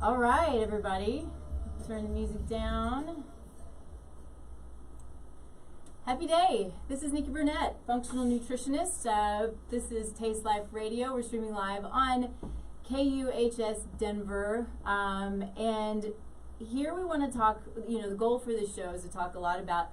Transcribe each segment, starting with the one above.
All right, everybody. Turn the music down. Happy day. This is Nikki Burnett, functional nutritionist. This is Taste Life Radio. We're streaming live on KUHS Denver. And here we want to talk, the goal for this show is to talk a lot about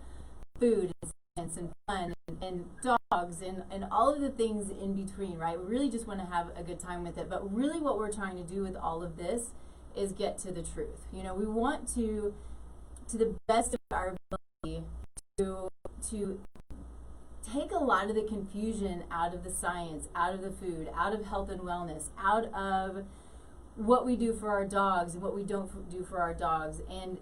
food and science and fun and dogs and all of the things in between, right? We really just want to have a good time with it. But really what we're trying to do with all of this is get to the truth. We want to the best of our ability, to take a lot of the confusion out of the science, out of the food, out of health and wellness, out of what we do for our dogs and what we don't do for our dogs, and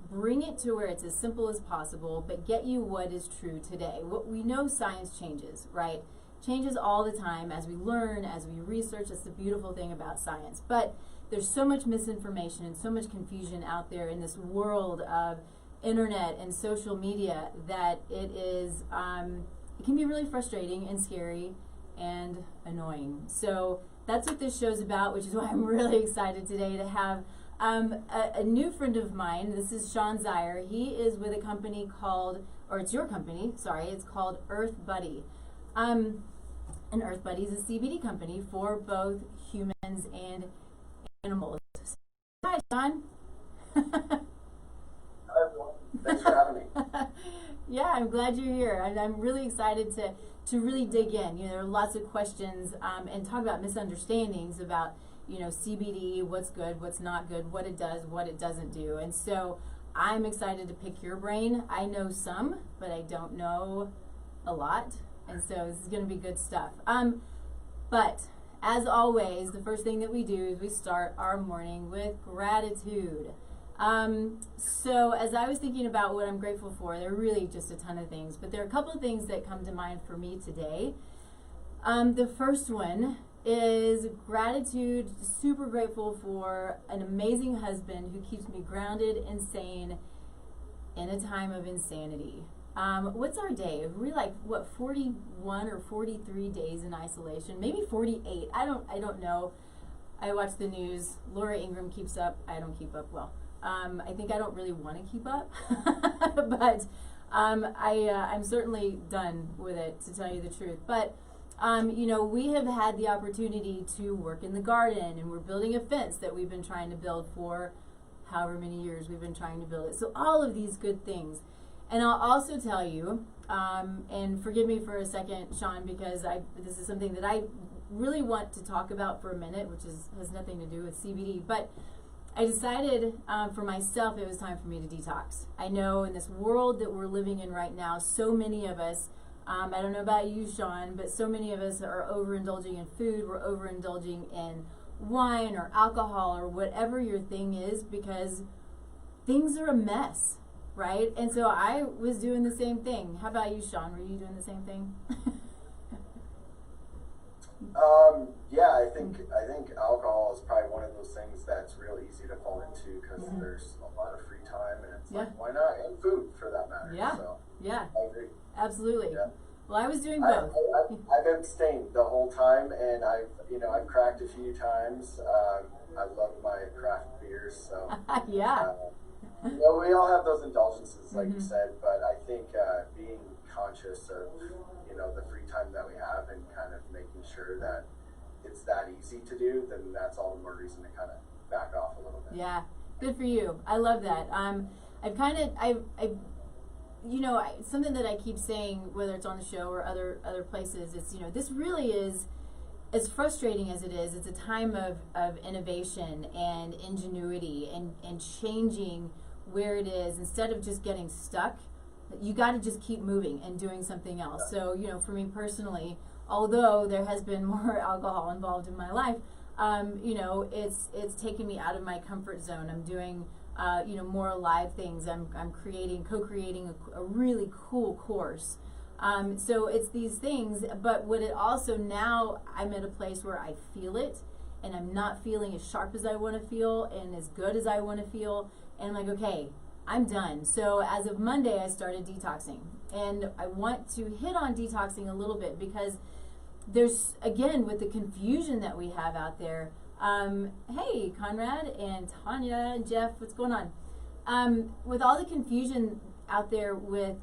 bring it to where it's as simple as possible, but get you what is true today. What we know, science changes, right? Changes all the time as we learn, as we research. That's the beautiful thing about science. But there's so much misinformation and so much confusion out there in this world of internet and social media that it can be really frustrating and scary and annoying. So that's what this show's about, which is why I'm really excited today to have a new friend of mine. This is Sean Zyer. He is with a company called, or it's your company, sorry, it's called Earth Buddy. And Earth Buddy is a CBD company for both humans and animals. Hi, Sean. Hi, everyone. Thanks for having me. Yeah, I'm glad you're here. And I'm really excited to really dig in. There are lots of questions and talk about misunderstandings about, CBD, what's good, what's not good, what it does, what it doesn't do. And so I'm excited to pick your brain. I know some, but I don't know a lot. And so this is going to be good stuff. But as always, the first thing that we do is we start our morning with gratitude. So as I was thinking about what I'm grateful for, there are really just a ton of things, but there are a couple of things that come to mind for me today. The first one is gratitude. Super grateful for an amazing husband who keeps me grounded and sane in a time of insanity. What's our day? We're 41 or 43 days in isolation, maybe 48. I don't know. I watch the news. Laura Ingraham keeps up. I don't keep up well. I think I don't really want to keep up, but I'm certainly done with it, to tell you the truth. But we have had the opportunity to work in the garden, and we're building a fence that we've been trying to build for however many years we've been trying to build it. So all of these good things. And I'll also tell you, and forgive me for a second, Sean, because this is something that I really want to talk about for a minute, which has nothing to do with CBD. But I decided for myself it was time for me to detox. I know in this world that we're living in right now, so many of us, I don't know about you, Sean, but so many of us are overindulging in food. We're overindulging in wine or alcohol or whatever your thing is, because things are a mess. Right? And so I was doing the same thing. How about you, Sean? Were you doing the same thing? Yeah, I think alcohol is probably one of those things that's real easy to fall into because there's a lot of free time, and it's like, why not? And food, for that matter. Yeah. So, yeah. I agree. Absolutely. Yeah. Well, I was doing both. I've abstained the whole time, and I've cracked a few times. I love my craft beers, so yeah. We all have those indulgences, like you said, but I think being conscious of, the free time that we have and kind of making sure that it's that easy to do, then that's all the more reason to kind of back off a little bit. Yeah, good for you. I love that. Something that I keep saying, whether it's on the show or other places, it's, this really is, as frustrating as it is, it's a time of innovation and ingenuity and changing where it is. Instead of just getting stuck, you got to just keep moving and doing something else. So, for me personally, although there has been more alcohol involved in my life, it's taken me out of my comfort zone. I'm doing, more live things. I'm co-creating a really cool course. So it's these things, but what it also, now I'm at a place where I feel it, and I'm not feeling as sharp as I want to feel and as good as I want to feel, and I'm like, okay, I'm done. So as of Monday, I started detoxing, and I want to hit on detoxing a little bit because there's, again, with the confusion that we have out there, hey, Conrad and Tanya and Jeff, what's going on? With all the confusion out there with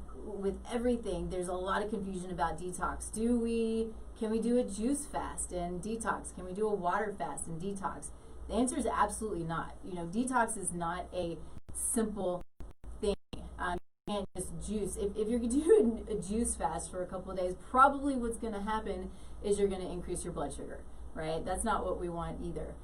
everything, there's a lot of confusion about detox. Can we do a juice fast and detox? Can we do a water fast and detox? The answer is absolutely not. Detox is not a simple thing. You can't just juice. If you're doing a juice fast for a couple of days, probably what's going to happen is you're going to increase your blood sugar, right? That's not what we want either.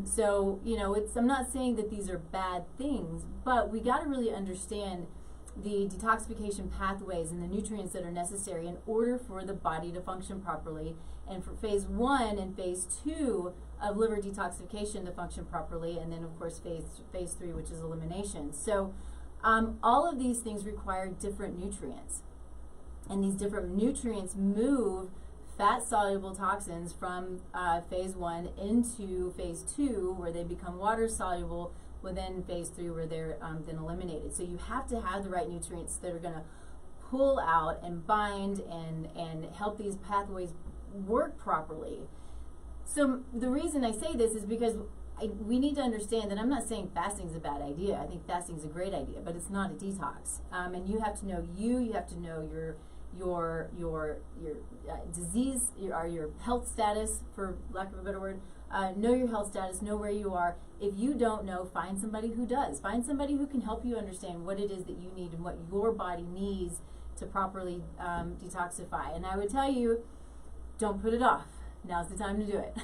So, I'm not saying that these are bad things, but we got to really understand the detoxification pathways and the nutrients that are necessary in order for the body to function properly, and for phase 1 and phase 2 of liver detoxification to function properly, and then of course phase 3, which is elimination. So all of these things require different nutrients, and these different nutrients move fat-soluble toxins from phase 1 into phase 2, where they become water-soluble, within phase 3, where they're then eliminated. So you have to have the right nutrients that are going to pull out and bind and help these pathways work properly. So the reason I say this is because we need to understand that I'm not saying fasting is a bad idea. I think fasting is a great idea, but it's not a detox. And you have to know you have to know your disease, your health status, for lack of a better word. Know your health status, know where you are. If you don't know, find somebody who does. Find somebody who can help you understand what it is that you need and what your body needs to properly detoxify. And I would tell you, don't put it off. Now's the time to do it.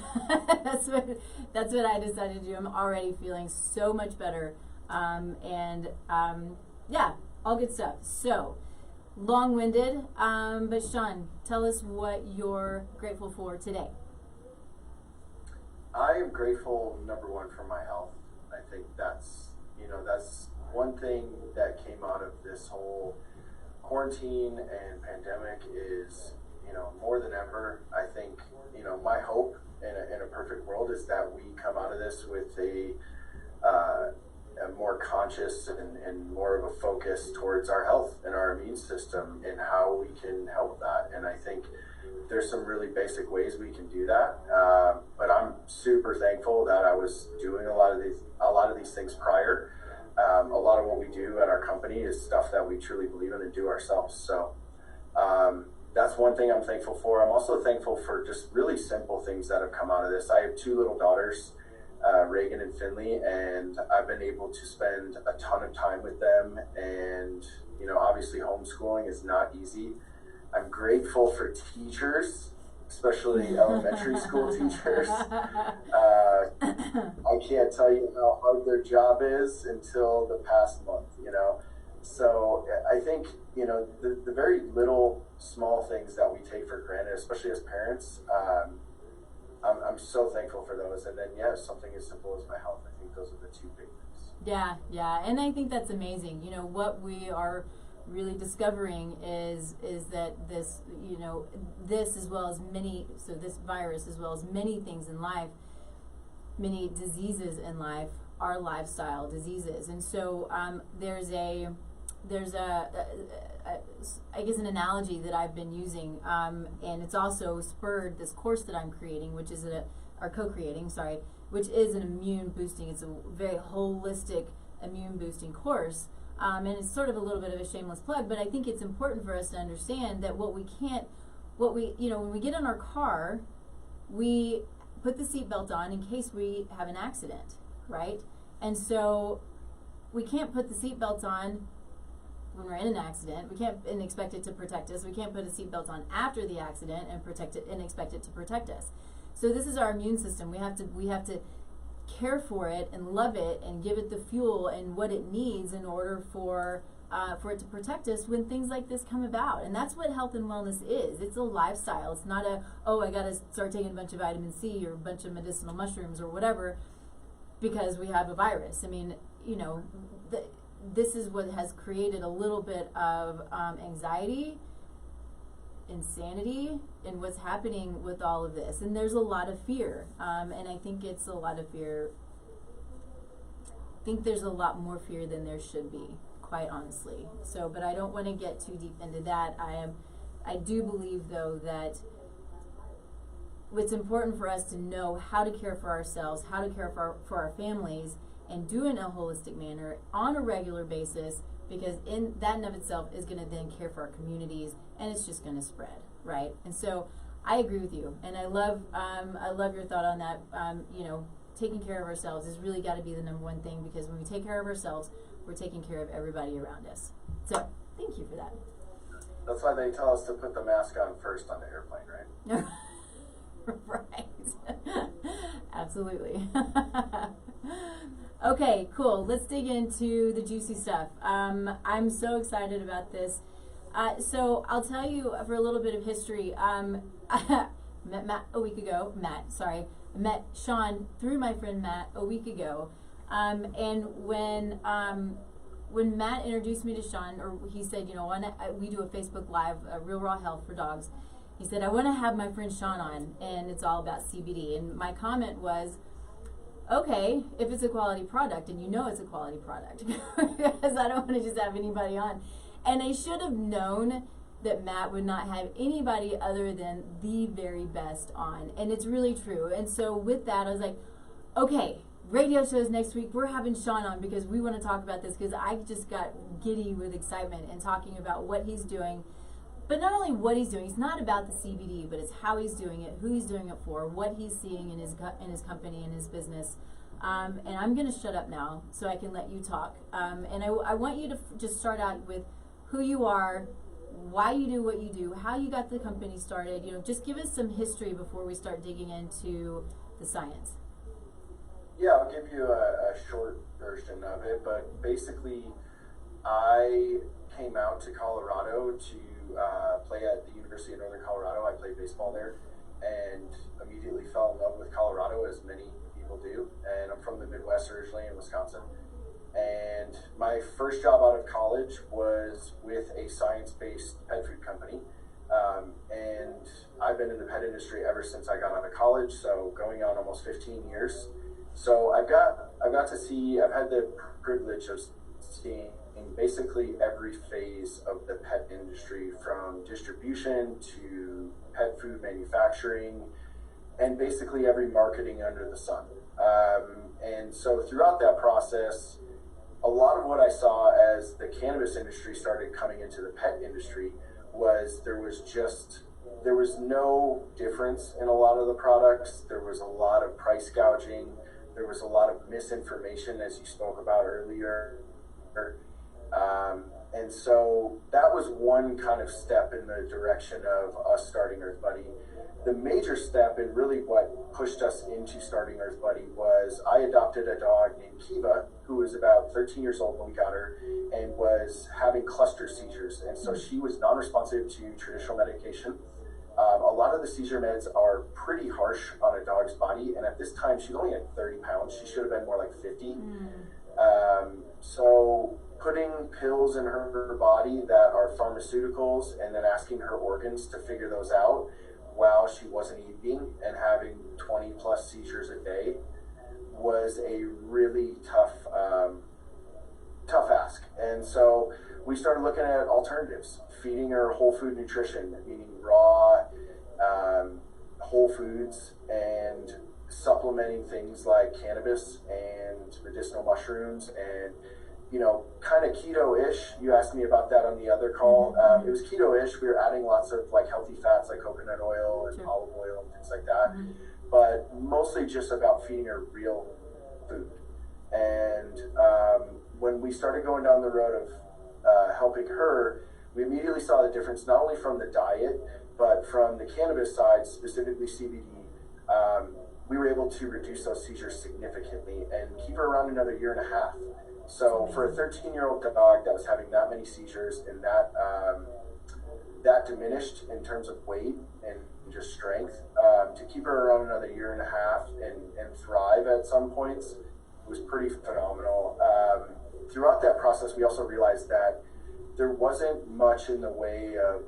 That's what I decided to do. I'm already feeling so much better. Yeah, all good stuff. So, long-winded, but Sean, tell us what you're grateful for today. I am grateful, number one, for my health. I think that's one thing that came out of this whole quarantine and pandemic is, more than ever, I think, my hope in a perfect world is that we come out of this with a more conscious and more of a focus towards our health and our immune system and how we can help that. And I think there's some really basic ways we can do that. But I'm super thankful that I was doing a lot of these things prior. A lot of what we do at our company is stuff that we truly believe in and do ourselves. So that's one thing I'm thankful for. I'm also thankful for just really simple things that have come out of this. I have 2 little daughters, Reagan and Finley, and I've been able to spend a ton of time with them. And, obviously homeschooling is not easy. I'm grateful for teachers, especially elementary school teachers. I can't tell you how hard their job is until the past month, So I think, the very little small things that we take for granted, especially as parents, I'm so thankful for those. And then, something as simple as my health. I think those are the 2 big things. Yeah. And I think that's amazing. What we are really discovering is that this, this as well as this virus as well as many things in life, many diseases in life are lifestyle diseases. And so there's a I guess an analogy that I've been using, and it's also spurred this course that I'm creating, which is which is an immune boosting. It's a very holistic immune boosting course. And it's sort of a little bit of a shameless plug, but I think it's important for us to understand that when we get in our car, we put the seatbelt on in case we have an accident, right? And so we can't put the seatbelts on when we're in an accident. We can't and expect it to protect us. We can't put a seatbelt on after the accident and protect it and expect it to protect us. So this is our immune system. We have to care for it and love it and give it the fuel and what it needs in order for it to protect us when things like this come about. And that's what health and wellness is. It's a lifestyle. It's not I got to start taking a bunch of vitamin C or a bunch of medicinal mushrooms or whatever because we have a virus. I mean, this is what has created a little bit of anxiety, insanity, and what's happening with all of this. And there's a lot of fear, and I think it's a lot of fear. I think there's a lot more fear than there should be, quite honestly. So, but I don't want to get too deep into that. I do believe, though, that it's important for us to know how to care for ourselves, how to care for our families, and do it in a holistic manner on a regular basis, because in that and of itself is going to then care for our communities, and it's just going to spread, right? And so I agree with you, and I love your thought on that. You know, taking care of ourselves has really got to be the number one thing, because when we take care of ourselves, we're taking care of everybody around us. So thank you for that. That's why they tell us to put the mask on first on the airplane, right? Right. Absolutely. Okay, cool. Let's dig into the juicy stuff. I'm so excited about this. So I'll tell you for a little bit of history. I met Matt a week ago. I met Sean through my friend Matt a week ago. And when Matt introduced me to Sean, or he said, you know, we do a Facebook Live, Real Raw Health for Dogs. He said, I want to have my friend Sean on, and it's all about CBD. And my comment was, okay, if it's a quality product, and you know it's a quality product, because I don't want to just have anybody on. And I should have known that Matt would not have anybody other than the very best on. And it's really true. And so with that, I was like, okay, radio shows next week, we're having Sean on, because we want to talk about this, because I just got giddy with excitement and talking about what he's doing. But not only what he's doing, it's not about the CBD, but it's how he's doing it, who he's doing it for, what he's seeing in his company, in his business. And I'm going to shut up now so I can let you talk. And I want you to just start out with who you are, why you do what you do, how you got the company started. You know, just give us some history before we start digging into the science. Yeah, I'll give you a short version of it, but basically I came out to Colorado to play at the University of Northern Colorado. I played baseball there and immediately fell in love with Colorado, as many people do. And I'm from the Midwest originally, in Wisconsin. And my first job out of college was with a science-based pet food company. And I've been in the pet industry ever since I got out of college, so going on almost 15 years. So I've had the privilege of seeing basically every phase of the pet industry, from distribution to pet food manufacturing, and basically every marketing under the sun. And so throughout that process, a lot of what I saw as the cannabis industry started coming into the pet industry was there was no difference in a lot of the products. There was a lot of price gouging. There was a lot of misinformation, as you spoke about earlier. And so that was one kind of step in the direction of us starting Earth Buddy. The major step, and really what pushed us into starting Earth Buddy, was I adopted a dog named Kiva, who was about 13 years old when we got her, and was having cluster seizures. And so she was non-responsive to traditional medication. A lot of the seizure meds are pretty harsh on a dog's body, and at this time she's only at 30 pounds. She should have been more like 50. So putting pills in her body that are pharmaceuticals, and then asking her organs to figure those out while she wasn't eating and having 20 plus seizures a day was a really tough ask. And so we started looking at alternatives, feeding her whole food nutrition, meaning raw, whole foods, and supplementing things like cannabis and medicinal mushrooms, and kind of keto-ish. You asked me about that on the other call. It was keto-ish. We were adding lots of like healthy fats like coconut oil and olive oil and things like that, but mostly just about feeding her real food. And when we started going down the road of helping her, we immediately saw the difference, not only from the diet, but from the cannabis side, specifically CBD. We were able to reduce those seizures significantly and keep her around another 1.5 years. So for a 13-year-old dog that was having that many seizures and that diminished in terms of weight and just strength, to keep her around another 1.5 years and thrive at some points was pretty phenomenal. Throughout that process, we also realized that there wasn't much in the way of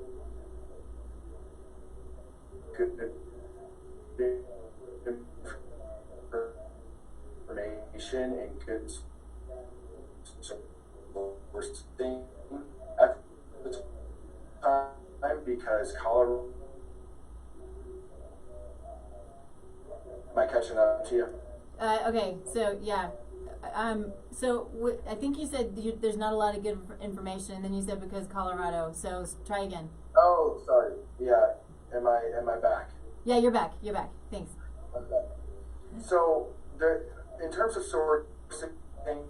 good information and good sourcing at the time, because Colorado catching up to you. Okay, so yeah. I think you said there's not a lot of good information, and then you said because Colorado. So try again. Oh, sorry. Yeah. Am I back? Yeah, you're back. You're back. Thanks. Okay. So in terms of sourcing,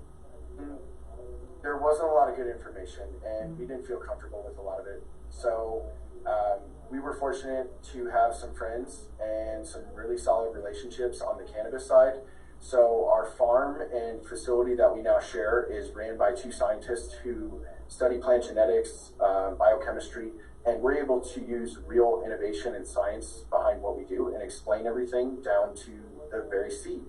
there wasn't a lot of good information, and we didn't feel comfortable with a lot of it. So we were fortunate to have some friends and some really solid relationships on the cannabis side. So our farm and facility that we now share is ran by two scientists who study plant genetics, biochemistry, and we're able to use real innovation and science behind what we do and explain everything down to the very seed.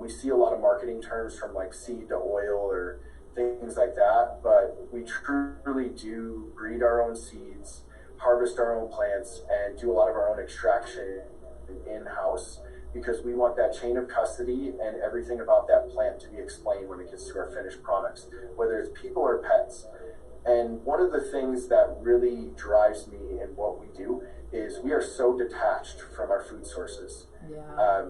We see a lot of marketing terms from like seed to oil or things like that, but we truly do breed our own seeds, harvest our own plants, and do a lot of our own extraction in-house, because we want that chain of custody and everything about that plant to be explained when it gets to our finished products, whether it's people or pets. And one of the things that really drives me in what we do is we are so detached from our food sources. Yeah.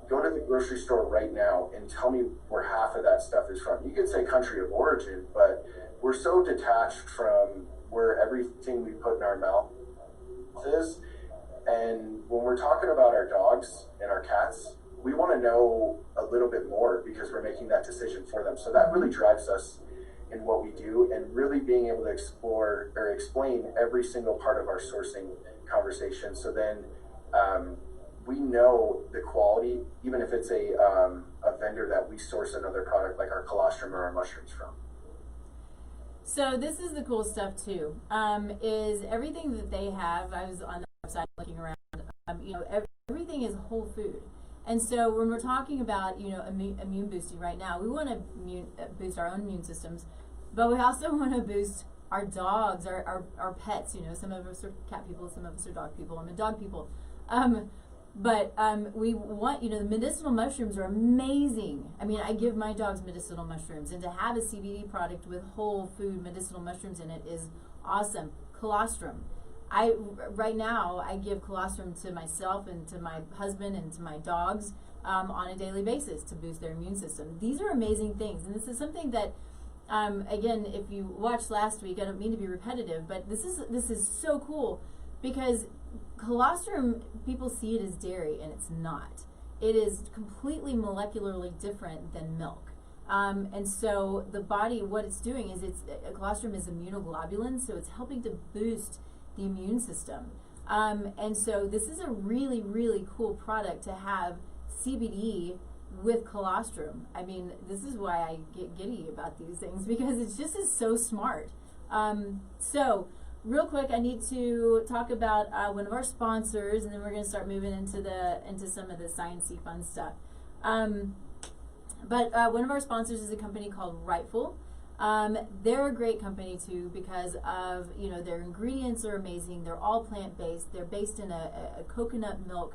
Go to the grocery store right now and tell me where half of that stuff is from. You could say country of origin, but we're so detached from where everything we put in our mouth is. And when we're talking about our dogs and our cats, we want to know a little bit more because we're making that decision for them. So that really drives us in what we do, and really being able to explore or explain every single part of our sourcing conversation. So then we know the quality, even if it's a vendor that we source another product like our colostrum or our mushrooms from. So this is the cool stuff too, is everything that they have. I was on the website looking around, everything is whole food. And so when we're talking about, immune boosting right now, we want to boost our own immune systems, but we also want to boost our dogs, our pets. Some of us are cat people, some of us are dog people. I'm a dog people. But we want, the medicinal mushrooms are amazing. I mean, I give my dogs medicinal mushrooms, and to have a CBD product with whole food medicinal mushrooms in it is awesome. Colostrum. Right now, I give colostrum to myself and to my husband and to my dogs on a daily basis to boost their immune system. These are amazing things, and this is something that, again, if you watched last week, I don't mean to be repetitive, but this is so cool because colostrum, people see it as dairy, and it's not. It is completely molecularly different than milk. And so the body, what it's doing is colostrum is immunoglobulin, so it's helping to boost the immune system. And so this is a really, really cool product to have CBD with colostrum. I mean, this is why I get giddy about these things, because it's just is so smart. So real quick, I need to talk about one of our sponsors, and then we're going to start moving into some of the sciencey fun stuff. But one of our sponsors is a company called Rightful. They're a great company too because of, their ingredients are amazing. They're all plant-based. They're based in a coconut milk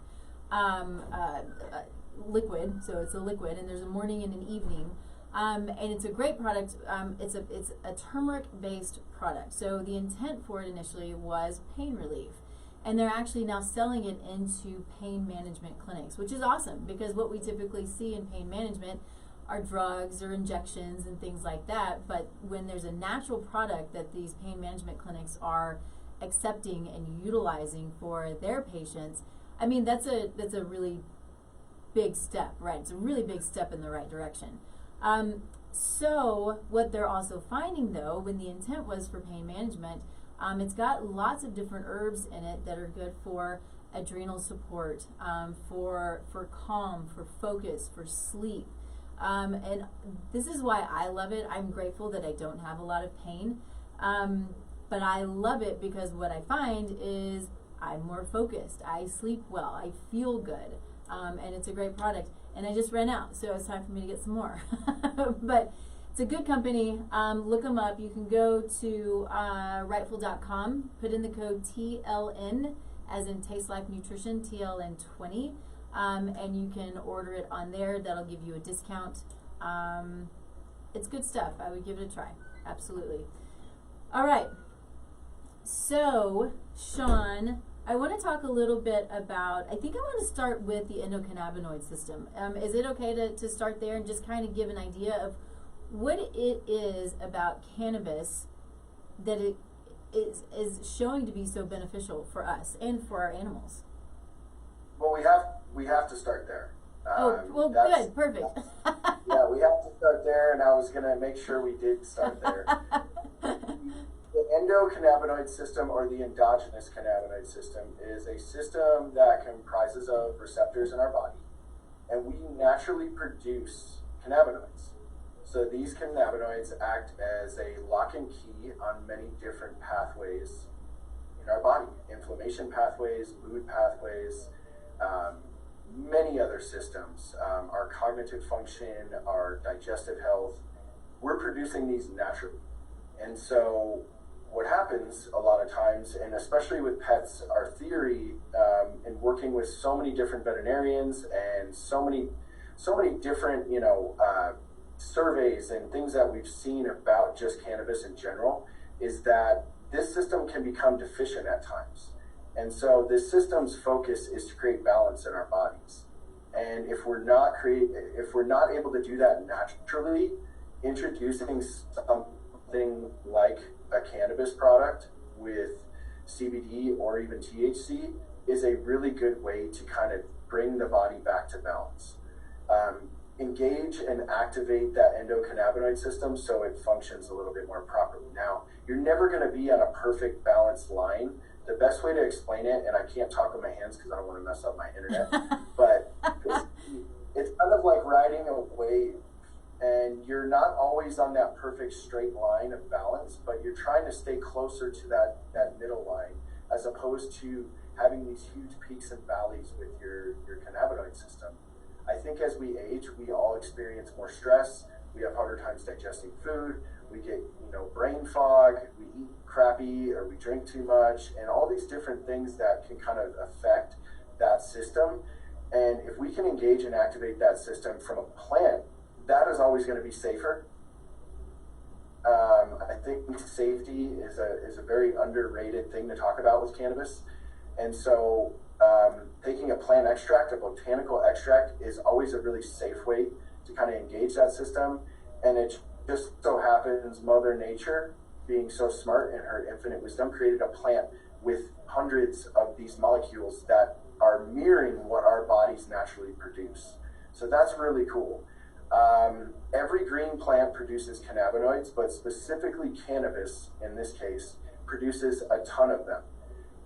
liquid, so it's a liquid, and there's a morning and an evening. And it's a great product. It's a turmeric-based product. So the intent for it initially was pain relief. And they're actually now selling it into pain management clinics, which is awesome because what we typically see in pain management are drugs or injections and things like that. But when there's a natural product that these pain management clinics are accepting and utilizing for their patients, I mean, that's a really big step, right? It's a really big step in the right direction. So what they're also finding though, when the intent was for pain management, it's got lots of different herbs in it that are good for adrenal support, for calm, for focus, for sleep. And this is why I love it. I'm grateful that I don't have a lot of pain. But I love it because what I find is I'm more focused. I sleep well. I feel good. And it's a great product. And I just ran out, so it's time for me to get some more. But it's a good company. Look them up. You can go to rightful.com, put in the code TLN, as in Taste Life Nutrition, TLN20, and you can order it on there. That'll give you a discount. It's good stuff. I would give it a try. Absolutely. All right. So, Sean, I want to talk a little bit about, I think I want to start with the endocannabinoid system. Is it okay to start there and just kind of give an idea of what it is about cannabis that it is showing to be so beneficial for us and for our animals? Well, we have to start there. Well, good, perfect. Yeah, we have to start there, and I was going to make sure we did start there. The endocannabinoid system, or the endogenous cannabinoid system, is a system that comprises of receptors in our body, and we naturally produce cannabinoids. So these cannabinoids act as a lock and key on many different pathways in our body. Inflammation pathways, mood pathways, many other systems, our cognitive function, our digestive health. We're producing these naturally. And so what happens a lot of times, and especially with pets, our theory in working with so many different veterinarians and so many different, surveys and things that we've seen about just cannabis in general, is that this system can become deficient at times. And so this system's focus is to create balance in our bodies. And if we're not able to do that naturally, introducing something like a cannabis product with CBD or even THC is a really good way to kind of bring the body back to balance. Engage and activate that endocannabinoid system so it functions a little bit more properly. Now, you're never going to be on a perfect balanced line. The best way to explain it, and I can't talk with my hands because I don't want to mess up my internet, but it's kind of like riding a wave, and you're not always on that perfect straight line of balance, but you're trying to stay closer to that middle line, as opposed to having these huge peaks and valleys with your cannabinoid system. I think as we age, we all experience more stress. We have harder times digesting food. We get, brain fog. We eat crappy, or we drink too much, and all these different things that can kind of affect that system. And if we can engage and activate that system from a plant, that is always going to be safer. I think safety is a very underrated thing to talk about with cannabis. And so taking a plant extract, a botanical extract, is always a really safe way to kind of engage that system. And it just so happens Mother Nature, being so smart in her infinite wisdom, created a plant with hundreds of these molecules that are mirroring what our bodies naturally produce. So that's really cool. Every green plant produces cannabinoids, but specifically cannabis, in this case, produces a ton of them.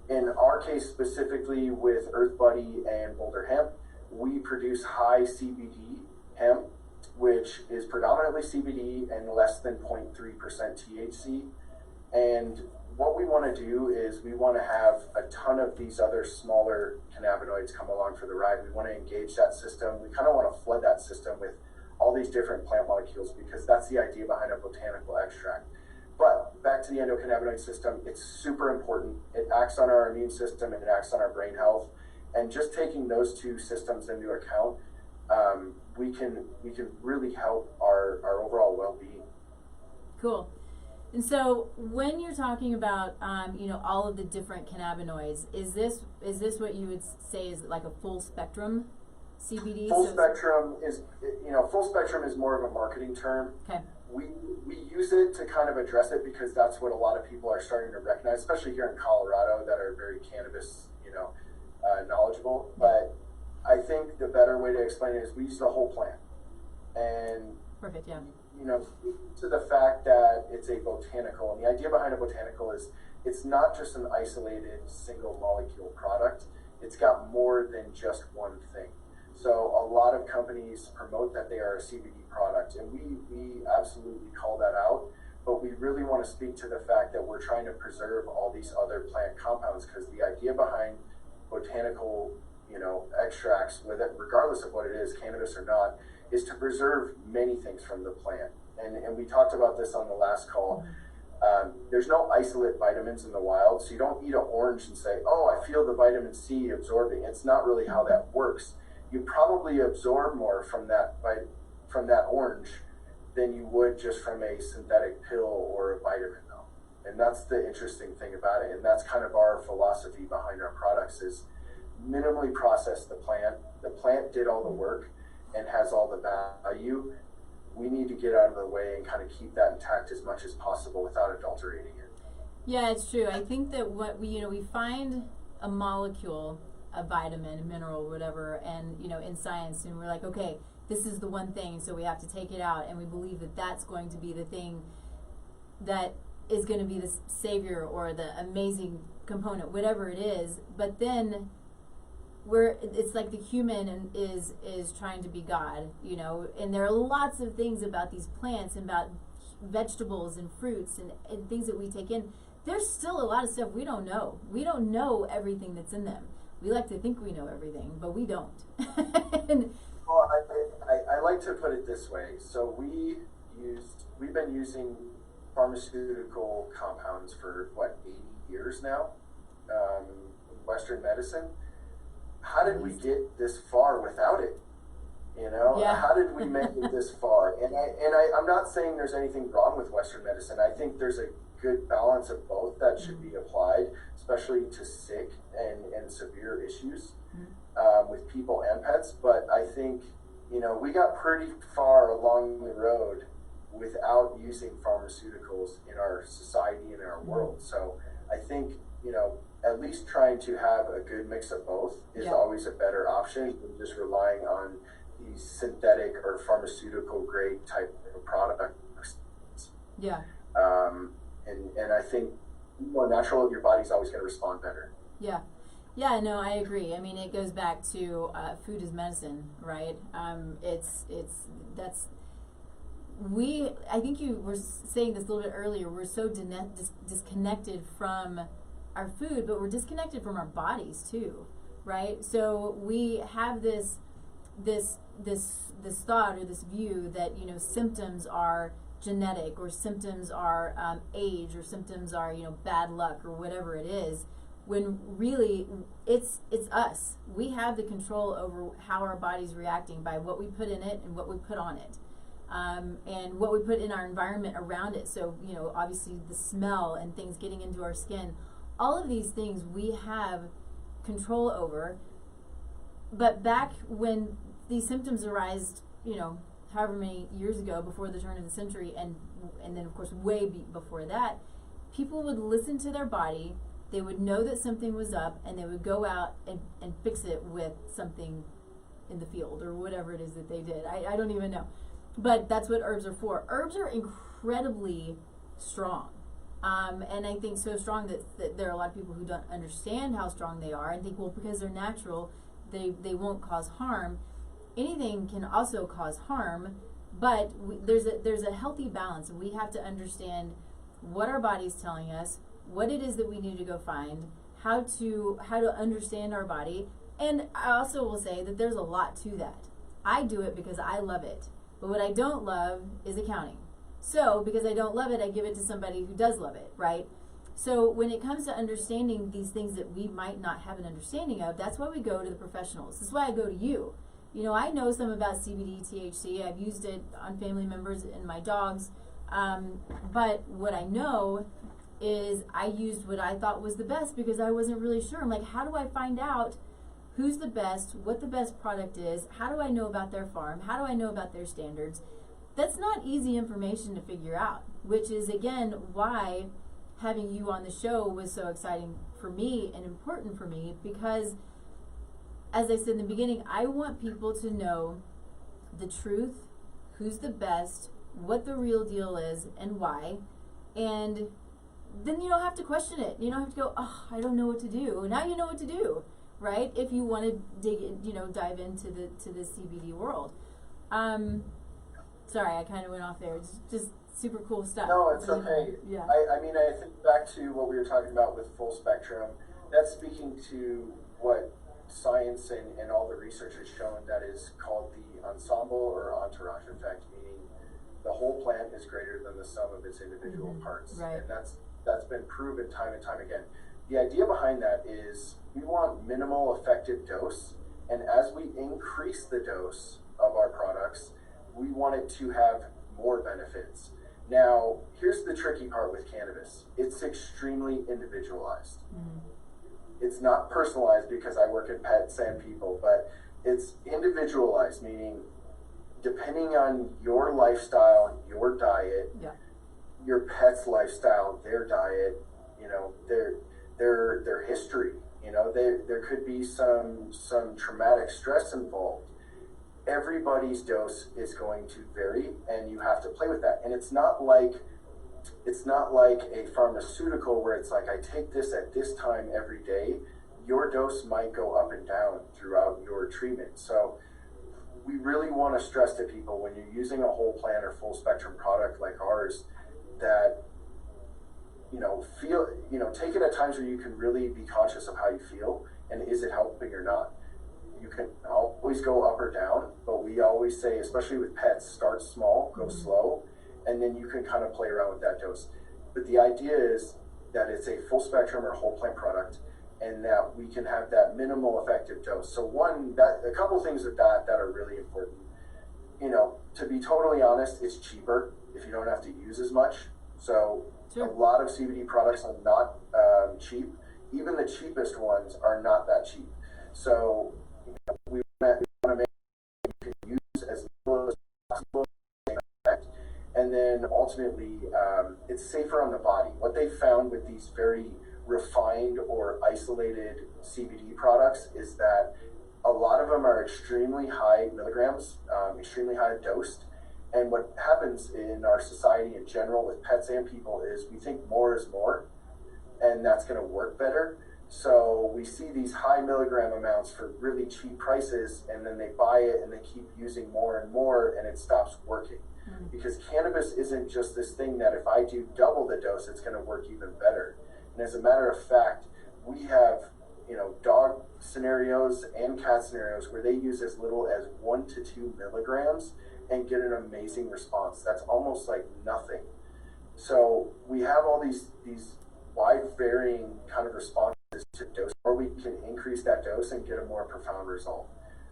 In our case, specifically with Earth Buddy and Boulder Hemp, we produce high CBD hemp, which is predominantly CBD and less than 0.3% THC. And what we want to do is we want to have a ton of these other smaller cannabinoids come along for the ride. We want to engage that system. We kind of want to flood that system with all these different plant molecules, because that's the idea behind a botanical extract. But back to the endocannabinoid system, it's super important. It acts on our immune system and it acts on our brain health. And just taking those two systems into account, we can really help our overall well-being. Cool. And so when you're talking about all of the different cannabinoids, is this what you would say is like a full spectrum CBD? Full spectrum is more of a marketing term. Okay. We use it to kind of address it because that's what a lot of people are starting to recognize, especially here in Colorado, that are very cannabis, knowledgeable. But I think the better way to explain it is we use the whole plant. And perfect, yeah. To the fact that it's a botanical, and the idea behind a botanical is it's not just an isolated single molecule product. It's got more than just one thing. So a lot of companies promote that they are a CBD product, and we absolutely call that out, but we really want to speak to the fact that we're trying to preserve all these other plant compounds, because the idea behind botanical, extracts, with it, regardless of what it is, cannabis or not, is to preserve many things from the plant. And we talked about this on the last call. There's no isolate vitamins in the wild, so you don't eat an orange and say, oh, I feel the vitamin C absorbing. It's not really how that works. You probably absorb more from that orange than you would just from a synthetic pill or a vitamin, though. And that's the interesting thing about it. And that's kind of our philosophy behind our products is minimally process the plant. The plant did all the work and has all the value. We need to get out of the way and kind of keep that intact as much as possible without adulterating it. Yeah, it's true. I think that what we find a molecule, a vitamin, a mineral, whatever, and in science, and we're like, okay, this is the one thing, so we have to take it out, and we believe that that's going to be the thing that is going to be the savior or the amazing component, whatever it is. But then it's like the human is trying to be God, and there are lots of things about these plants and about vegetables and fruits and things that we take in. There's still a lot of stuff we don't know. We don't know everything that's in them. We like to think we know everything, but we don't. Well, I like to put it this way. So we've been using pharmaceutical compounds for 80 years now, Western medicine. How did we get this far without it? Yeah. How did we make it this far? And I'm not saying there's anything wrong with Western medicine. I think there's a good balance of both that should be applied, especially to sick and severe issues with people and pets. But I think, we got pretty far along the road without using pharmaceuticals in our society and in our world. So I think, at least trying to have a good mix of both is always a better option than just relying on these synthetic or pharmaceutical grade type of products. Yeah. And I think more natural, your body's always going to respond better. Yeah. Yeah, no, I agree. I mean, it goes back to food is medicine, right? I think you were saying this a little bit earlier, we're so disconnected from our food, but we're disconnected from our bodies too, right? So we have this thought or this view that, symptoms are genetic, or symptoms are age, or symptoms are, bad luck, or whatever it is, when really it's us. We have the control over how our body's reacting by what we put in it and what we put on it. And what we put in our environment around it. So, obviously the smell and things getting into our skin, all of these things we have control over. But back when these symptoms arised, however many years ago, before the turn of the century, and then of course way before that, people would listen to their body. They would know that something was up, and they would go out and fix it with something in the field or whatever it is that they did. I don't even know. But that's what herbs are for. Herbs are incredibly strong. And I think so strong that there are a lot of people who don't understand how strong they are and think, well, because they're natural, they won't cause harm. Anything can also cause harm, but there's a healthy balance. We have to understand what our body's telling us, what it is that we need to go find, how to understand our body. And I also will say that there's a lot to that. I do it because I love it. But what I don't love is accounting. So because I don't love it, I give it to somebody who does love it, right? So when it comes to understanding these things that we might not have an understanding of, that's why we go to the professionals. This is why I go to you. I know some about CBD, THC. I've used it on family members and my dogs. But what I know is I used what I thought was the best because I wasn't really sure. I'm like, how do I find out who's the best, what the best product is? How do I know about their farm? How do I know about their standards? That's not easy information to figure out, which is, again, why having you on the show was so exciting for me and important for me, because, as I said in the beginning, I want people to know the truth, who's the best, what the real deal is, and why. And then you don't have to question it. You don't have to go, oh, I don't know what to do. Now you know what to do, right? If you want to dive into the CBD world. Sorry, I kind of went off there. It's just super cool stuff. No, it's okay. Yeah. I mean, I think back to what we were talking about with full spectrum. That's speaking to what science and all the research has shown, that is called the ensemble or entourage effect, meaning the whole plant is greater than the sum of its individual parts. Right. And that's been proven time and time again. The idea behind that is we want minimal effective dose, and as we increase the dose of our products, we want it to have more benefits. Now, here's the tricky part with cannabis. It's extremely individualized. It's not personalized because I work in pets and people, but it's individualized, meaning depending on your lifestyle, your diet, your pet's lifestyle, their diet, you know, their history, you know, there could be some traumatic stress involved. Everybody's dose is going to vary, and you have to play with that. And it's not like a pharmaceutical where it's like, I take this at this time every day. Your dose might go up and down throughout your treatment. So we really want to stress to people, when you're using a whole plant or full spectrum product like ours, that, you know, take it at times where you can really be conscious of how you feel, and is it helping or not. You can always go up or down, but we always say, especially with pets, start small, go slow, and then you can kind of play around with that dose. But the idea is that it's a full spectrum or whole plant product, and that we can have that minimal effective dose. So a couple things with that are really important. You know, to be totally honest, it's cheaper if you don't have to use as much. So a lot of CBD products are not cheap. Even the cheapest ones are not that cheap. So we want to make sure you can use as little as possible, and then ultimately it's safer on the body. What they found with these very refined or isolated CBD products is that a lot of them are extremely high milligrams, extremely high dosed. And what happens in our society in general with pets and people is we think more is more, and that's going to work better. So we see these high milligram amounts for really cheap prices, and then they buy it and they keep using more and more, and it stops working. Because cannabis isn't just this thing that if I do double the dose, it's going to work even better. And as a matter of fact, we have, you know, dog scenarios and cat scenarios where they use as little as 1 to 2 milligrams and get an amazing response. That's almost like nothing. So we have all these wide varying kind of responses to dose, or we can increase that dose and get a more profound result.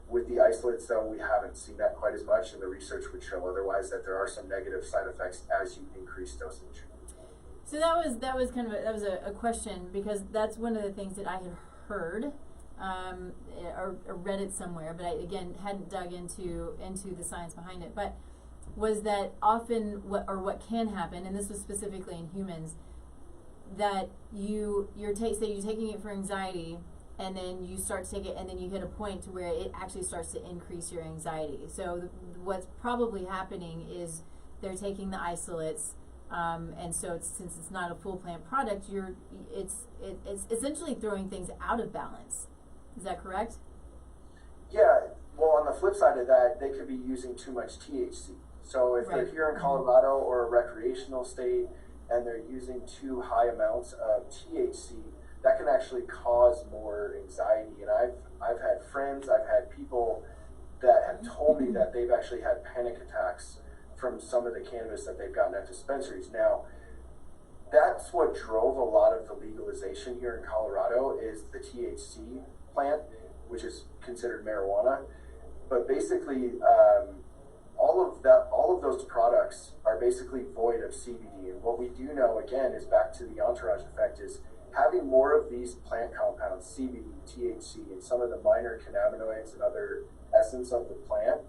With the isolates, though, we haven't seen that quite as much, and the research would show otherwise, that there are some negative side effects as you increase dosage. So that was kind of a question, because that's one of the things that I had heard or read it somewhere, but I again hadn't dug into the science behind it. But was that often what can happen, and this was specifically in humans, that you're taking it for anxiety, and then you start to take it, and then you hit a point to where it actually starts to increase your anxiety. So what's probably happening is they're taking the isolates, and so since it's not a full plant product, it's essentially throwing things out of balance. Is that correct? Yeah. Well, on the flip side of that, they could be using too much THC. So if they're here in Colorado or a recreational state and they're using too high amounts of THC, that can actually cause more anxiety. And I've had friends, I've had people that have told me that they've actually had panic attacks from some of the cannabis that they've gotten at dispensaries. Now, that's what drove a lot of the legalization here in Colorado, is the THC plant, which is considered marijuana. But basically, all of those products are basically void of CBD. And what we do know, again, is back to the entourage effect, is having more of these plant compounds, CBD, THC, and some of the minor cannabinoids and other essence of the plant,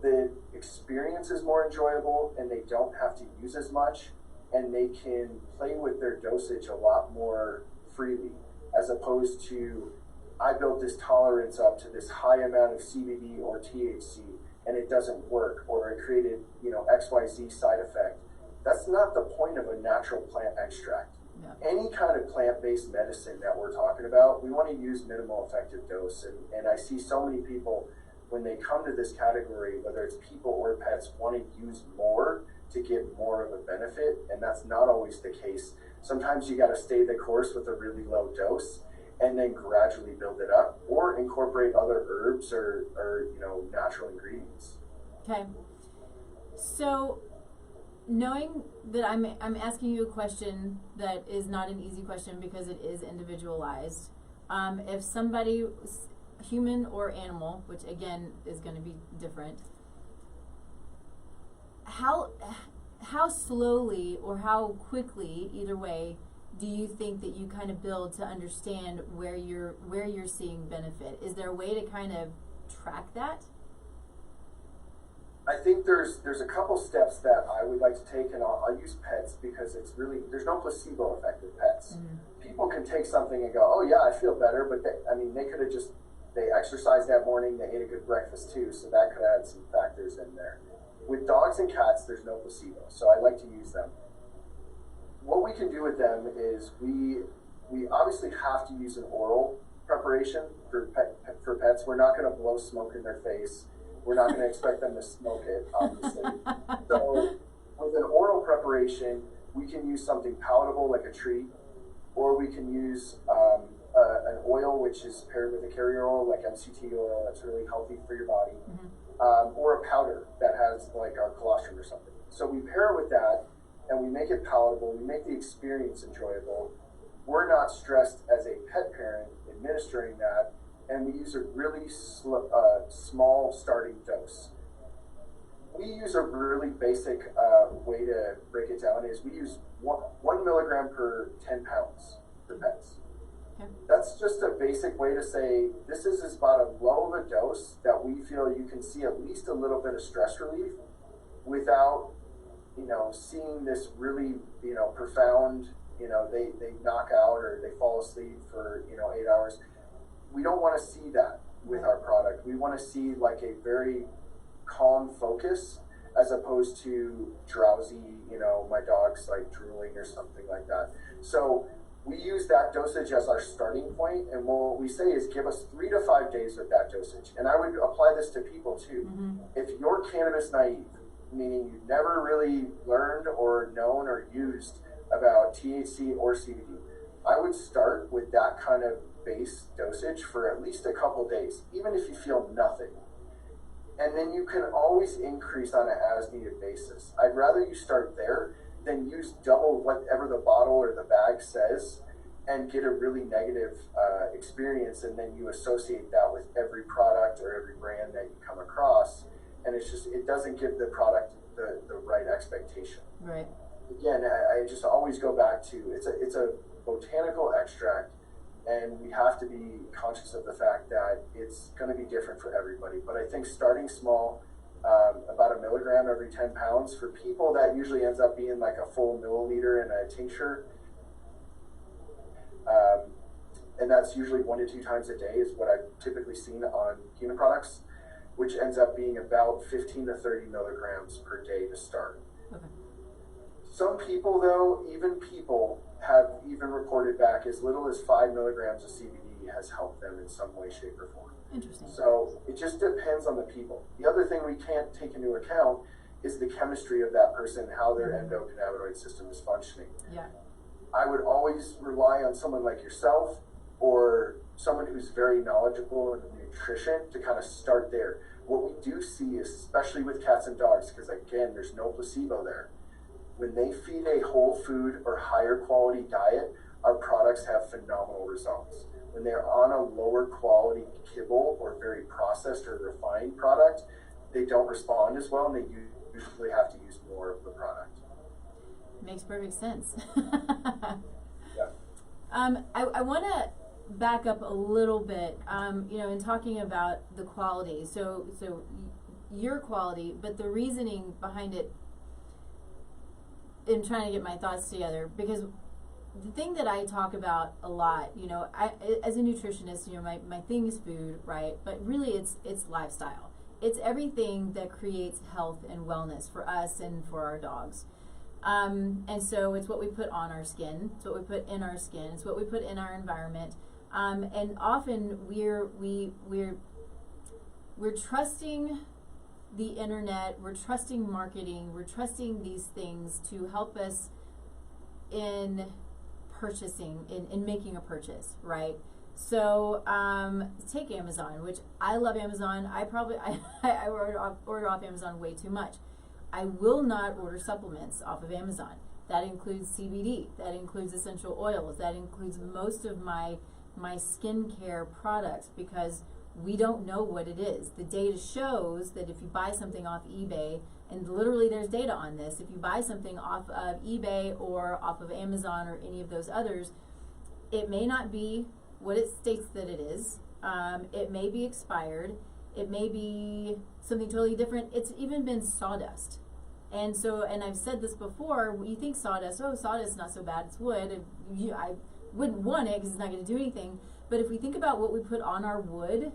the experience is more enjoyable, and they don't have to use as much, and they can play with their dosage a lot more freely, as opposed to, I built this tolerance up to this high amount of CBD or THC, and it doesn't work, or it created, XYZ side effect. That's not the point of a natural plant extract. Yeah. Any kind of plant-based medicine that we're talking about, we want to use minimal effective dose. And I see so many people, when they come to this category, whether it's people or pets, want to use more to get more of a benefit, and that's not always the case. Sometimes you got to stay the course with a really low dose and then gradually build it up, or incorporate other herbs or natural ingredients. Okay. So, knowing that I'm asking you a question that is not an easy question because it is individualized, if somebody, human or animal, which again is going to be different, how how slowly or how quickly, either way, do you think that you kind of build to understand where you're seeing benefit? Is there a way to kind of track that? I think there's a couple steps that I would like to take, and I'll use pets because it's really, there's no placebo effect with pets. Mm-hmm. People can take something and go, oh yeah, I feel better, but they could have just, they exercised that morning, they ate a good breakfast too, so that could add some factors in there. With dogs and cats, there's no placebo, so I like to use them. What we can do with them is we obviously have to use an oral preparation for pets. We're not going to blow smoke in their face. We're not going to expect them to smoke it, obviously. So with an oral preparation, we can use something palatable like a treat, or we can use an oil which is paired with a carrier oil like MCT oil that's really healthy for your body, or a powder that has like our colostrum or something. So we pair it with that, and we make it palatable, we make the experience enjoyable. We're not stressed as a pet parent administering that, and we use a really small starting dose. We use a really basic way to break it down is we use 1 milligram per 10 pounds for pets. Okay. That's just a basic way to say this is about as low of a dose that we feel you can see at least a little bit of stress relief without seeing this really, profound, they knock out or they fall asleep for, 8 hours. We don't want to see that with our product. We want to see like a very calm focus as opposed to drowsy, my dog's like drooling or something like that. So we use that dosage as our starting point, and what we say is give us 3 to 5 days with that dosage. And I would apply this to people too. Mm-hmm. If you're cannabis naive, meaning you've never really learned or known or used about THC or CBD, I would start with that kind of base dosage for at least a couple days, even if you feel nothing. And then you can always increase on an as-needed basis. I'd rather you start there than use double whatever the bottle or the bag says and get a really negative experience, and then you associate that with every product or every brand that you come across. And it doesn't give the product the right expectation. Right. Again, I just always go back to, it's a botanical extract, and we have to be conscious of the fact that it's going to be different for everybody. But I think starting small, about 1 milligram every 10 pounds, for people that usually ends up being like a full milliliter in a tincture. And that's usually 1 to 2 times a day is what I've typically seen on human products, which ends up being about 15 to 30 milligrams per day to start. Okay. Some people, though, have even reported back as little as 5 milligrams of CBD has helped them in some way, shape, or form. Interesting. So it just depends on the people. The other thing we can't take into account is the chemistry of that person, how their endocannabinoid system is functioning. Yeah. I would always rely on someone like yourself or someone who's very knowledgeable in nutrition to kind of start there. What we do see, especially with cats and dogs, because again, there's no placebo there, when they feed a whole food or higher quality diet, our products have phenomenal results. When they're on a lower quality kibble or very processed or refined product, they don't respond as well, and they usually have to use more of the product. Makes perfect sense. Yeah. I want to back up a little bit, in talking about the quality. So your quality, but the reasoning behind it, in trying to get my thoughts together, because the thing that I talk about a lot, I as a nutritionist, my thing is food, right? But really it's lifestyle. It's everything that creates health and wellness for us and for our dogs. And so it's what we put on our skin, it's what we put in our skin, it's what we put in our environment. And often we're trusting the internet, we're trusting marketing, we're trusting these things to help us in purchasing, in making a purchase, right? So take Amazon, which I love Amazon. I order off Amazon way too much. I will not order supplements off of Amazon. That includes CBD, that includes essential oils, that includes most of my skincare products, because We don't know what it is. The data shows that if you buy something off eBay, and literally there's data on this, if you buy something off of eBay or off of Amazon or any of those others, it may not be what it states that it is. It may be expired. It may be something totally different. It's even been sawdust. And so, and I've said this before, you think sawdust, oh, sawdust is not so bad, it's wood. I wouldn't want it because it's not going to do anything. But if we think about what we put on our wood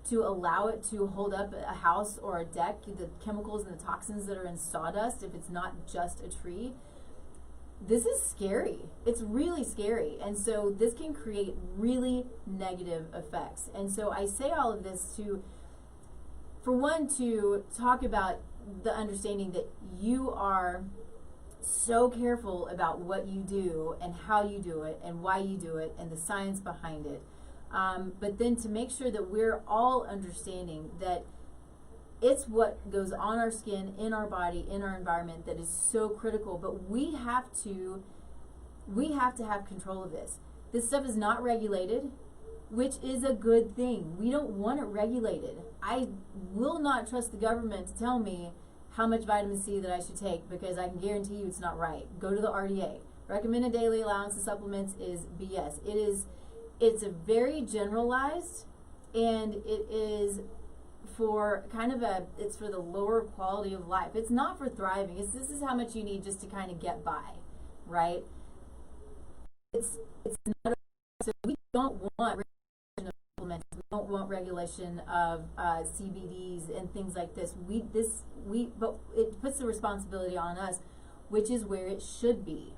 to allow it to hold up a house or a deck, the chemicals and the toxins that are in sawdust, if it's not just a tree, this is scary. It's really scary. And so this can create really negative effects. And so I say all of this to, for one, to talk about the understanding that you are so careful about what you do and how you do it and why you do it and the science behind it. But then to make sure that we're all understanding that it's what goes on our skin, in our body, in our environment that is so critical. But we have to have control of this. This stuff is not regulated, which is a good thing. We don't want it regulated. I will not trust the government to tell me how much vitamin C that I should take, because I can guarantee you it's not right. Go to the RDA. Recommended daily allowance of supplements is BS. It's a very generalized, and it is for kind of it's for the lower quality of life. It's not for thriving. This is how much you need just to kind of get by, right? It's not. So we don't want regulation of supplements. We don't want regulation of CBDs and things like this. But it puts the responsibility on us, which is where it should be.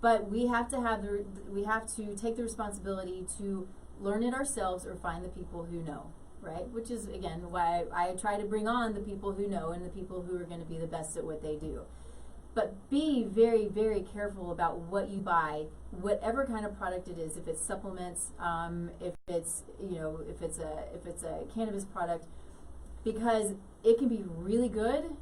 But we have to take the responsibility to learn it ourselves or find the people who know, right? Which is, again, why I try to bring on the people who know and the people who are going to be the best at what they do. But be very, very careful about what you buy, whatever kind of product it is. If it's supplements, if it's a cannabis product, because it can be really good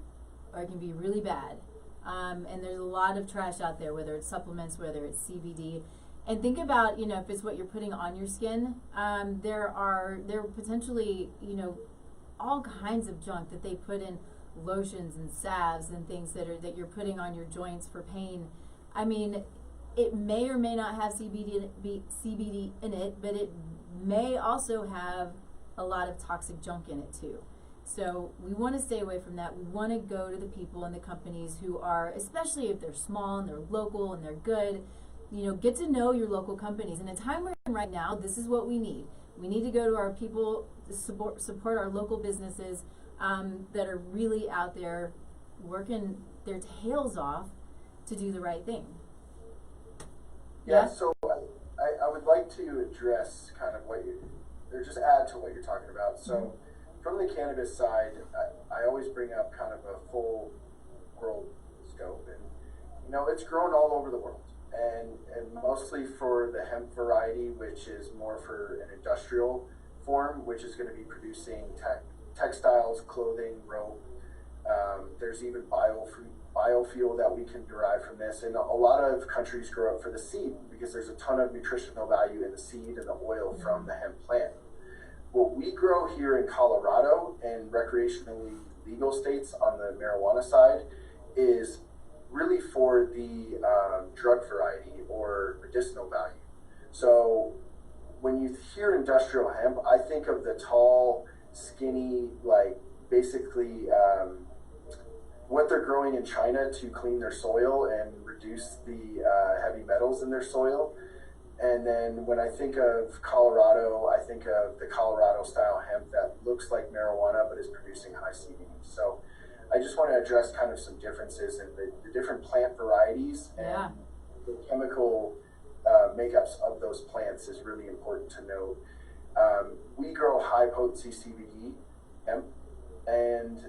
or it can be really bad. And there's a lot of trash out there, whether it's supplements, whether it's CBD. And think about, if it's what you're putting on your skin, there are potentially, all kinds of junk that they put in lotions and salves and things that you're putting on your joints for pain. I mean, it may or may not have CBD in it, but it may also have a lot of toxic junk in it too. So we want to stay away from that. We want to go to the people and the companies who are, especially if they're small and they're local and they're good, get to know your local companies. In a time we're in right now, this is what we need. We need to go to our people, support our local businesses that are really out there working their tails off to do the right thing. Yeah, so I would like to address kind of or just add to what you're talking about. So from the cannabis side, I always bring up kind of a full world scope, and it's grown all over the world, and mostly for the hemp variety, which is more for an industrial form, which is going to be producing textiles, clothing, rope. There's even biofuel that we can derive from this, and a lot of countries grow it for the seed because there's a ton of nutritional value in the seed and the oil from the hemp plant. What we grow here in Colorado and recreationally legal states on the marijuana side is really for the drug variety or medicinal value. So when you hear industrial hemp, I think of the tall, skinny, basically what they're growing in China to clean their soil and reduce the heavy metals in their soil. And then when I think of Colorado, I think of the Colorado style hemp that looks like marijuana but is producing high CBD. So I just want to address kind of some differences in the different plant varieties, and the chemical makeups of those plants is really important to note. We grow high potency CBD hemp, and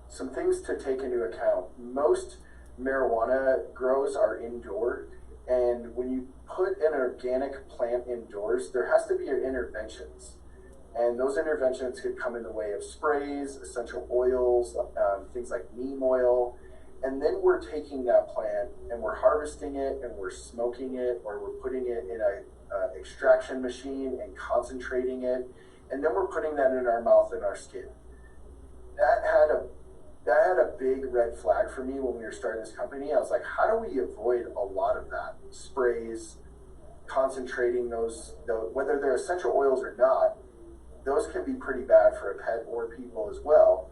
some things to take into account. Most marijuana grows are indoor, and when you put an organic plant indoors, there has to be interventions. And those interventions could come in the way of sprays, essential oils, things like neem oil. And then we're taking that plant and we're harvesting it and we're smoking it, or we're putting it in a extraction machine and concentrating it. and then we're putting that in our mouth and our skin. That had a big red flag for me when we were starting this company. I was like, how do we avoid a lot of that? Sprays, concentrating those, whether they're essential oils or not, those can be pretty bad for a pet or people as well.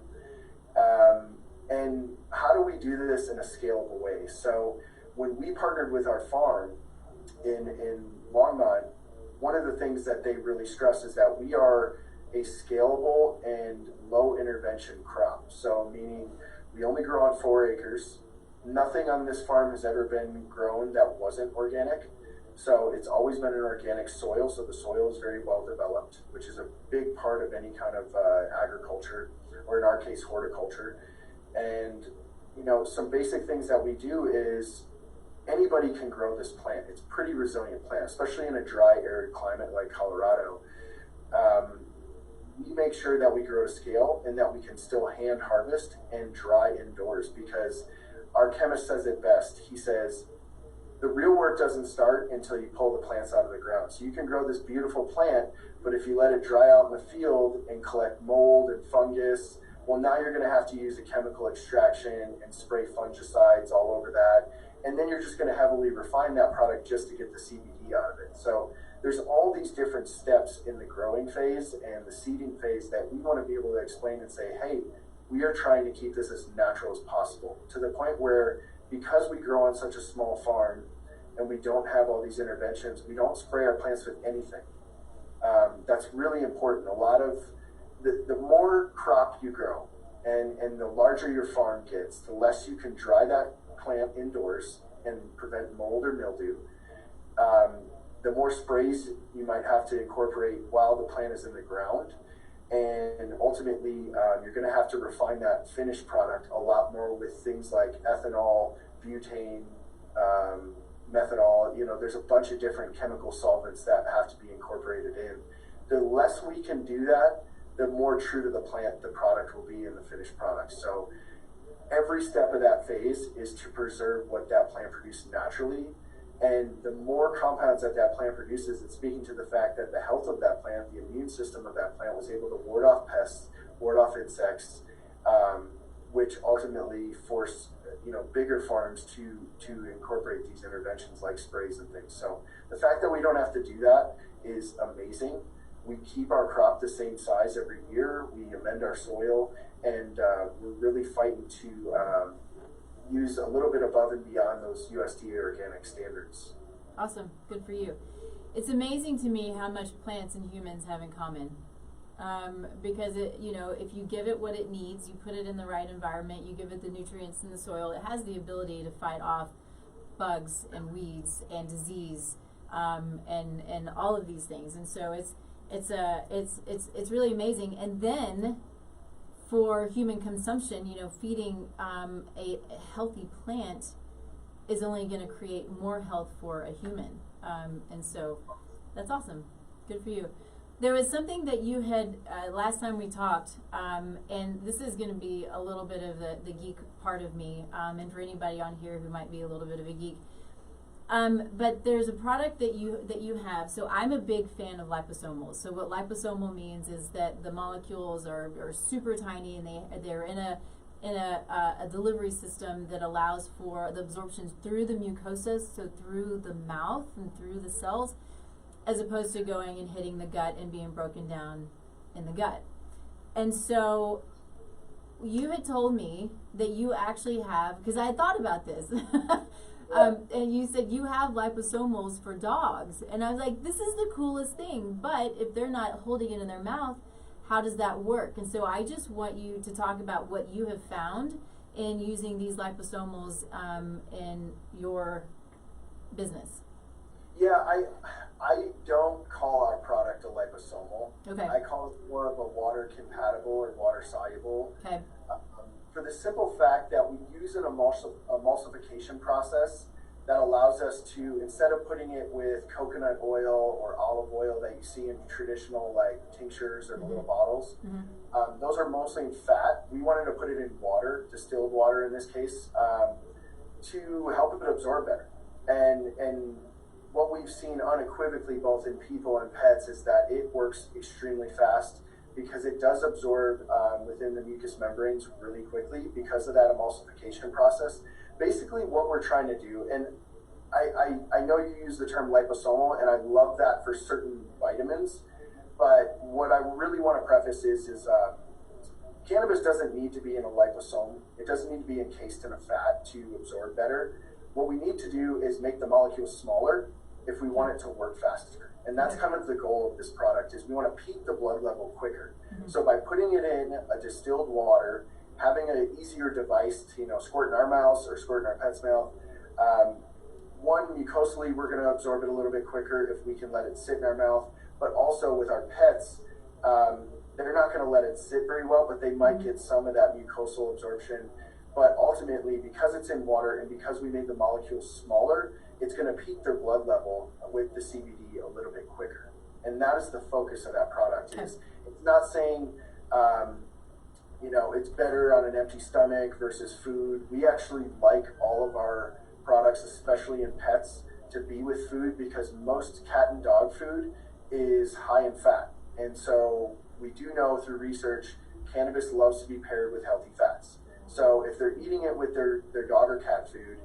And how do we do this in a scalable way? So when we partnered with our farm in Longmont, one of the things that they really stress is that we are a scalable and low intervention crop. So meaning we only grow on 4 acres. Nothing on this farm has ever been grown that wasn't organic. So it's always been an organic soil. So the soil is very well developed, which is a big part of any kind of agriculture, or in our case, horticulture. And, you know, some basic things that we do is anybody can grow this plant. It's a pretty resilient plant, especially in a dry, arid climate like Colorado. We make sure that we grow to scale and that we can still hand harvest and dry indoors, because our chemist says it best. He says, the real work doesn't start until you pull the plants out of the ground. So you can grow this beautiful plant, but if you let it dry out in the field and collect mold and fungus, well, now you're going to have to use a chemical extraction and spray fungicides all over that. And then you're just going to heavily refine that product just to get the CBD out of it. So there's all these different steps in the growing phase and the seeding phase that we want to be able to explain and say, hey, we are trying to keep this as natural as possible, to the point where, because we grow on such a small farm and we don't have all these interventions, we don't spray our plants with anything. That's really important. A lot of the more crop you grow and the larger your farm gets, the less you can dry that plant indoors and prevent mold or mildew. The more sprays you might have to incorporate while the plant is in the ground. And ultimately, you're going to have to refine that finished product a lot more with things like ethanol, butane, methanol. You know, there's a bunch of different chemical solvents that have to be incorporated in. The less we can do that, the more true to the plant the product will be in the finished product. So every step of that phase is to preserve what that plant produced naturally. And the more compounds that that plant produces, it's speaking to the fact that the health of that plant, the immune system of that plant, was able to ward off pests, ward off insects, which ultimately force, you know, bigger farms to incorporate these interventions like sprays and things. So the fact that we don't have to do that is amazing. We keep our crop the same size every year. We amend our soil, and we're really fighting to use a little bit above and beyond those USDA organic standards. Awesome. Good for you. It's amazing to me how much plants and humans have in common. Because it, you know, if you give it what it needs, you put it in the right environment, you give it the nutrients in the soil, it has the ability to fight off bugs and weeds and disease, and all of these things. And so it's really amazing. And then for human consumption, you know, feeding a healthy plant is only going to create more health for a human. And so that's awesome. Good for you. There was something that you had last time we talked, and this is going to be a little bit of the geek part of me, and for anybody on here who might be a little bit of a geek. But there's a product that you have. So I'm a big fan of liposomals. So what liposomal means is that the molecules are super tiny, and they're in a delivery system that allows for the absorption through the mucosas, so through the mouth and through the cells, as opposed to going and hitting the gut and being broken down in the gut. And so you had told me that you actually have, because I had thought about this, and you said you have liposomals for dogs. And I was like, this is the coolest thing, but if they're not holding it in their mouth, how does that work? And so I just want you to talk about what you have found in using these liposomals in your business. Yeah, I don't call our product a liposomal. Okay. I call it more of a water compatible or water soluble. Okay. For the simple fact that we use an emulsification process that allows us to, instead of putting it with coconut oil or olive oil that you see in traditional like tinctures or little bottles, those are mostly in fat. We wanted to put it in water, distilled water in this case, to help it absorb better. And what we've seen unequivocally both in people and pets is that it works extremely fast because it does absorb within the mucous membranes really quickly because of that emulsification process. Basically what we're trying to do, and I know you use the term liposomal, and I love that for certain vitamins, but what I really want to preface is cannabis doesn't need to be in a liposome. It doesn't need to be encased in a fat to absorb better. What we need to do is make the molecule smaller if we want it to work faster. And that's kind of the goal of this product, is we want to peak the blood level quicker. So by putting it in a distilled water, having an easier device to, squirt in our mouths or squirt in our pet's mouth, one, mucosally, we're going to absorb it a little bit quicker if we can let it sit in our mouth. But also with our pets, they're not going to let it sit very well, but they might get some of that mucosal absorption. But ultimately, because it's in water and because we made the molecule smaller, it's going to peak their blood level with the CBD a little bit quicker. And that is the focus of that product. It's not saying, it's better on an empty stomach versus food. We actually like all of our products, especially in pets, to be with food because most cat and dog food is high in fat. And so we do know through research, cannabis loves to be paired with healthy fats. So if they're eating it with their dog or cat food,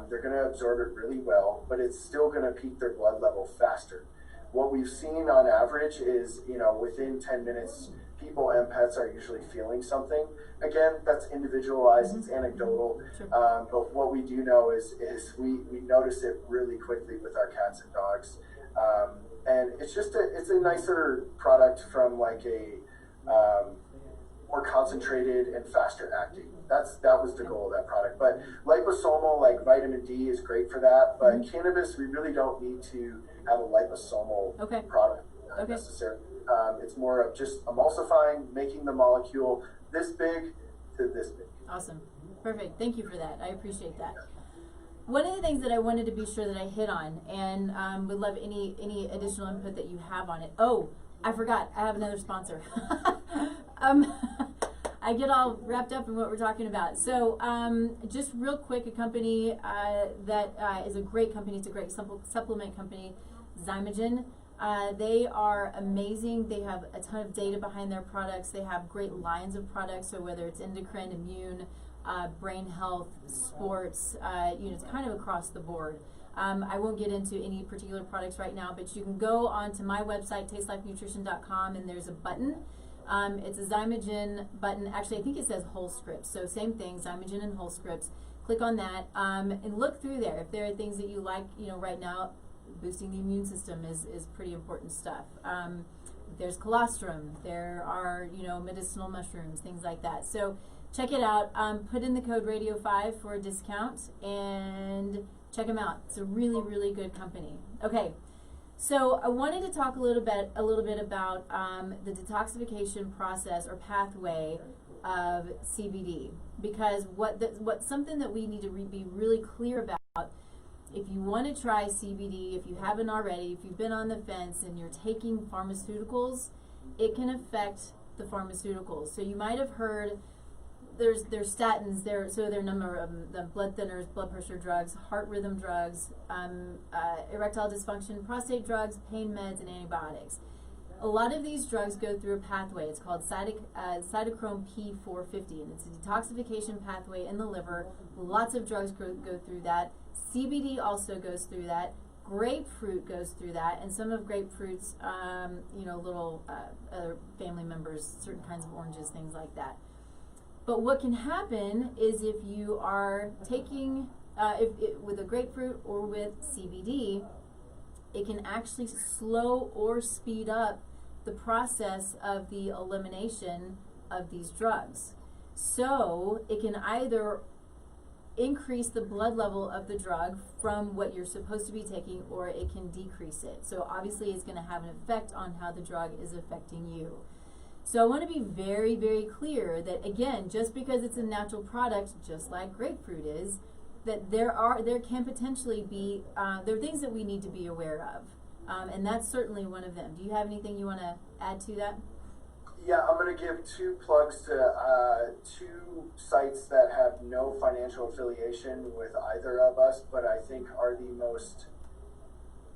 they're going to absorb it really well, but it's still going to peak their blood level faster. What we've seen on average is, within 10 minutes, people and pets are usually feeling something. Again, that's individualized, it's anecdotal, but what we do know is we notice it really quickly with our cats and dogs. And it's just it's a nicer product from like a more concentrated and faster acting. That was the goal of that product. But liposomal, like vitamin D, is great for that. But cannabis, we really don't need to have a liposomal product necessarily. It's more of just emulsifying, making the molecule this big to this big. Awesome. Perfect. Thank you for that. I appreciate that. One of the things that I wanted to be sure that I hit on, and would love any additional input that you have on it. Oh, I forgot. I have another sponsor. I get all wrapped up in what we're talking about. So just real quick, a company that is a great company. It's a great supplement company, Zymogen. They are amazing. They have a ton of data behind their products. They have great lines of products. So whether it's endocrine, immune, brain health, sports, it's kind of across the board. I won't get into any particular products right now, but you can go onto my website, tastelifenutrition.com, and there's a button. It's a Zymogen button. Actually, I think it says Whole Scripts. So same thing, Zymogen and Whole Scripts. Click on that and look through there. If there are things that you like, right now, boosting the immune system is pretty important stuff. There's colostrum. There are, medicinal mushrooms, things like that. So check it out. Put in the code Radio5 for a discount and check them out. It's a really, really good company. Okay. So I wanted to talk a little bit about the detoxification process or pathway of CBD, because what's something that we need to be really clear about. If you want to try CBD, if you haven't already, if you've been on the fence and you're taking pharmaceuticals, it can affect the pharmaceuticals. So you might have heard there's statins, there are a number of them, the blood thinners, blood pressure drugs, heart rhythm drugs, erectile dysfunction, prostate drugs, pain meds, and antibiotics. A lot of these drugs go through a pathway. It's called cytochrome P450, and it's a detoxification pathway in the liver. Lots of drugs go through that. CBD also goes through that. Grapefruit goes through that, and some of grapefruit's, little other family members, certain kinds of oranges, things like that. But what can happen is if you are taking, with a grapefruit or with CBD, it can actually slow or speed up the process of the elimination of these drugs. So it can either increase the blood level of the drug from what you're supposed to be taking, or it can decrease it. So obviously it's going to have an effect on how the drug is affecting you. So I want to be very, very clear that, again, just because it's a natural product, just like grapefruit is, that there can potentially be, there are things that we need to be aware of. And that's certainly one of them. Do you have anything you want to add to that? Yeah, I'm going to give two plugs to two sites that have no financial affiliation with either of us, but I think are the most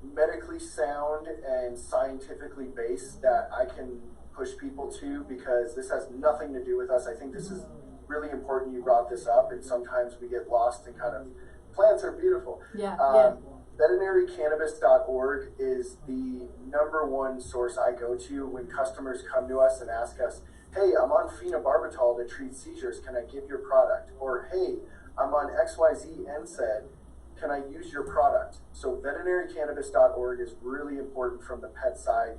medically sound and scientifically based that I can push people to, because this has nothing to do with us. I think this is really important you brought this up, and sometimes we get lost in kind of, plants are beautiful. Veterinarycannabis.org is the #1 source I go to when customers come to us and ask us, hey, I'm on phenobarbital to treat seizures, can I give your product? Or hey, I'm on XYZ NSAID, can I use your product? So veterinarycannabis.org is really important from the pet side.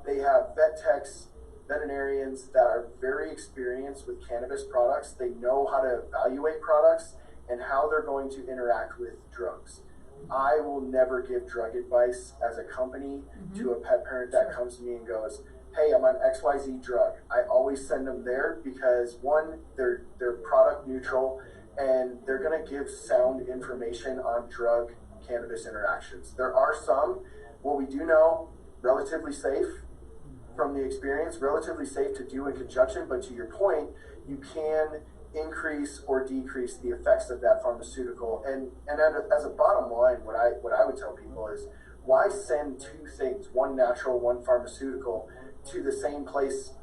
They have vet techs, veterinarians that are very experienced with cannabis products. They know how to evaluate products and how they're going to interact with drugs. I will never give drug advice as a company to a pet parent that comes to me and goes, hey, I'm on XYZ drug. I always send them there because, one, they're product neutral, and they're going to give sound information on drug cannabis interactions. There are some, what we do know, relatively safe from the experience, relatively safe to do in conjunction, but to your point, you can increase or decrease the effects of that pharmaceutical. And as a bottom line, what I would tell people is, why send two things, one natural, one pharmaceutical, to the same place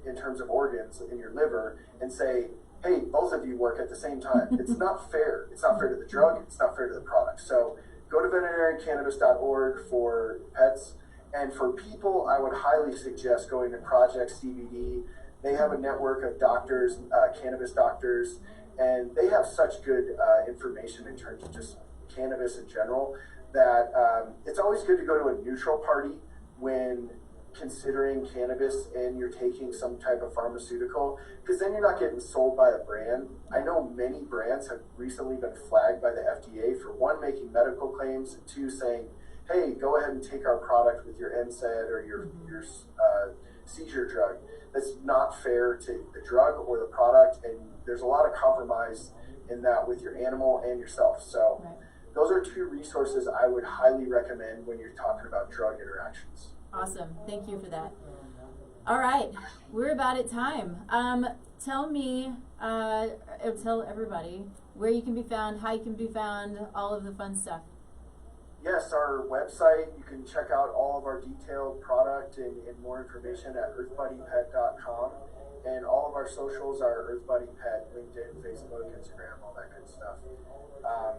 in terms of organs in your liver, and say, hey, both of you work at the same time? It's not fair. It's not fair to the drug. It's not fair to the product. So go to veterinarycannabis.org for pets. And for people, I would highly suggest going to Project CBD. They have a network of doctors, cannabis doctors, and they have such good information in terms of just cannabis in general, that it's always good to go to a neutral party when considering cannabis and you're taking some type of pharmaceutical, because then you're not getting sold by a brand. I know many brands have recently been flagged by the FDA for, one, making medical claims, and two, saying, hey, go ahead and take our product with your NSAID or your seizure drug. That's not fair to the drug or the product, and there's a lot of compromise in that with your animal and yourself. So those are two resources I would highly recommend when you're talking about drug interactions. Awesome. Thank you for that. All right. We're about at time. Tell me, tell everybody where you can be found, how you can be found, all of the fun stuff. Yes, our website, you can check out all of our detailed product and more information at earthbuddypet.com. And all of our socials are earthbuddypet, LinkedIn, Facebook, Instagram, all that good stuff.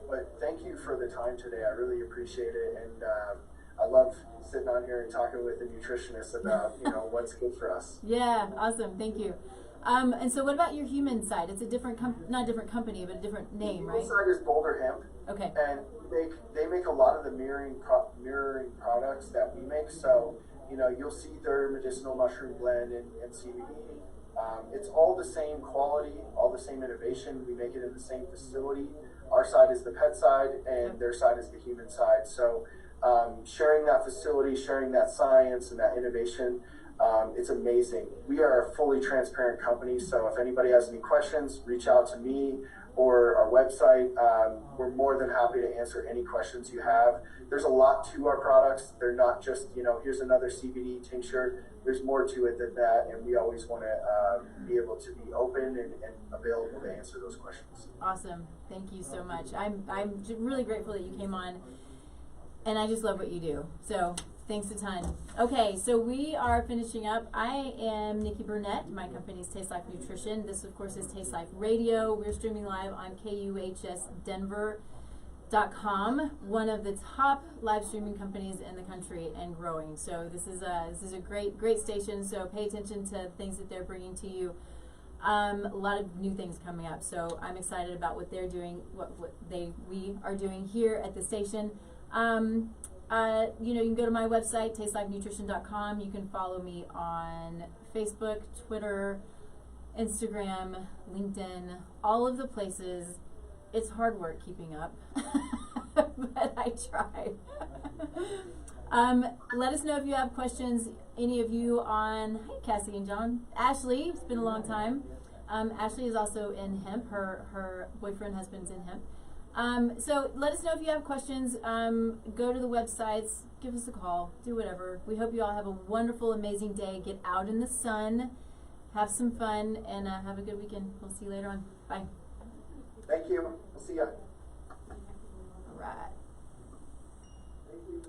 But thank you for the time today. I really appreciate it. And I love sitting on here and talking with a nutritionist about, what's good for us. Yeah, awesome. Thank you. And so what about your human side? It's a different not a different company, but a different name, right? The side is Boulder Hemp. Okay. And they make a lot of the mirroring products that we make. So, you'll see their medicinal mushroom blend and CBD. It's all the same quality, all the same innovation. We make it in the same facility. Our side is the pet side, and their side is the human side. So sharing that facility, sharing that science and that innovation, it's amazing. We are a fully transparent company, so if anybody has any questions, reach out to me or our website. We're more than happy to answer any questions you have. There's a lot to our products. They're not just, here's another CBD tincture. There's more to it than that, and we always want to be able to be open and available to answer those questions. Awesome. Thank you so much. I'm really grateful that you came on, and I just love what you do. So thanks a ton. Okay, so we are finishing up. I am Nikki Burnett. My company is Taste Life Nutrition. This, of course, is Taste Life Radio. We're streaming live on KUHSdenver.com, one of the top live streaming companies in the country and growing. So this is a great station. So pay attention to things that they're bringing to you. A lot of new things coming up. So I'm excited about what they're doing, we are doing here at the station. You can go to my website, tastelifenutrition.com. You can follow me on Facebook, Twitter, Instagram, LinkedIn, all of the places. It's hard work keeping up, but I try. Let us know if you have questions, any of you on, hey Cassie and John. Ashley, it's been a long time. Ashley is also in hemp. Her boyfriend, husband's in hemp. So let us know if you have questions. Go to the websites, give us a call, do whatever. We hope you all have a wonderful, amazing day. Get out in the sun, have some fun, and have a good weekend. We'll see you later on. Bye. Thank you. We'll see ya. All right. Thank you.